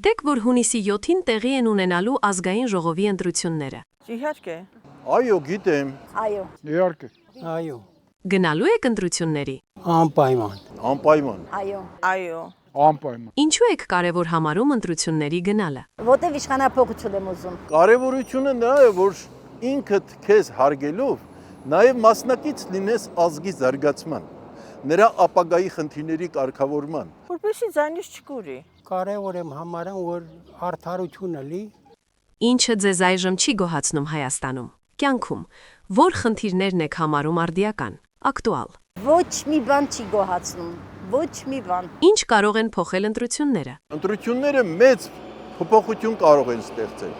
Գիտեք, որ հունիսի 7-ին տեղի են ունենալու ազգային ժողովի ընտրությունները։ Իհարկե։ Այո, գիտեմ։ Այո։ Իհարկե։ Այո։ Գնալու եք ընտրությունների։ Անպայման։ Անպայման։ Այո։ Այո։ Անպայման։ Ինչու եք կարևոր համարում ընտրությունների գնալը։ Որտեվ իշխանապողություն եմ ուզում։ Կարևորությունը նա է, որ ինքդ քեզ հարգելով նաև մասնակից լինես ազգի զարգացման, նրա ապագայի խնդիրների կարգավորման։ Որպեսզի ձայնից չկուրի։ Կարևոր եմ համարում, որ արդարությունը լի։ Ինչը ձեզ այժմ չի գոհացնում Հայաստանում։ Կյանքում որ խնդիրներն եք համարում արդիական, ակտուալ։ Ոչ մի բան չի գոհացնում։ Ոչ մի բան։ Ինչ կարող են փոխել ընտրությունները։ Ընտրությունները մեծ փոփոխություն կարող են ստեղծել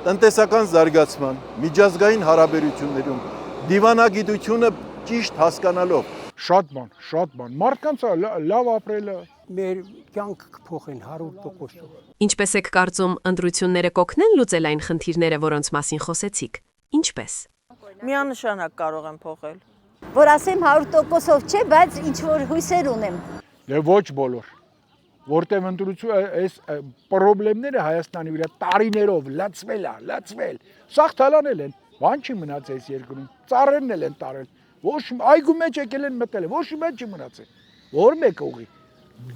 տնտեսական զարգացման, միջազգային հարաբերություններում, դիվանագիտությունը ճիշտ հասկանալով։ Շատ բան։ Մարդկանց լավ ապրելը Մեր կյանքը կփոխեն 100%-ով։ Ինչպես եք կարծում, ընտրությունները կօգնեն լուծել այն խնդիրները, որոնց մասին խոսեցիք։ Ինչպես։ Միանշանակ կարող են փոխել։ Որ ասեմ 100%-ով չէ, բայց ինչ որ հույսեր ունեմ։ Դե ոչ բոլոր։ Որտեղ ընտրություն այս խնդիրները Հայաստանի վրա տարիներով լացվել։ Սաղ թալանել են, բան չի մնաց այս երկրում։ Ծառերն են տարել։ Ոչ այգու մեջ եկել են մտել, ոչ մի բան չի մնացել։ Որ մեկ ուղի։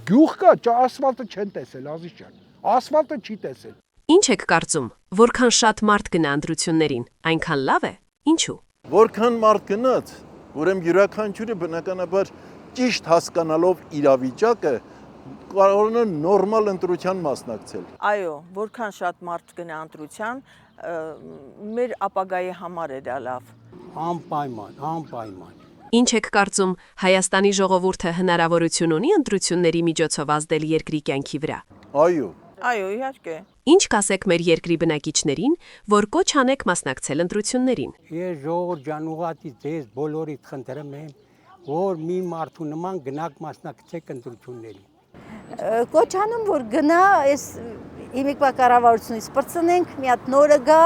Գյուղ կա, ասֆալտը չեն տեսել, Ազիզ ջան։ Ասֆալտը չի տեսել։ Ինչ եք կարծում, որքան շատ մարդ գնա ընտրություններին, այնքան լավ է։ Ինչու։ Որքան մարդ գնաց, ուրեմն յուրաքանչյուրը բնականաբար ճիշտ հասկանալով իրավիճակը կարող է նորմալ ընտրության մասնակցել։ Այո, որքան շատ մարդ գնա ընտրության, մեր ապագայի համար է դա լավ։ Անպայման։ Ինչ եք կարծում, Հայաստանի ժողովուրդը հնարավորություն ունի ընտրությունների միջոցով ազդել երկրի կյանքի վրա։ Այո։ Այո, իհարկե։ Ինչ կասեք մեր երկրի բնակիչներին, որ կոչ անեք մասնակցել ընտրություններին։ Ես ժողովուրդ ջան ուղղակի ձեզ բոլորիդ խնդրում եմ, որ մի մարդու նման գնաք մասնակցեք ընտրություններին։ Կոչ անում որ գնա, այս հիմիկվա կառավարությունից պրծնենք, մի հատ նորը գա։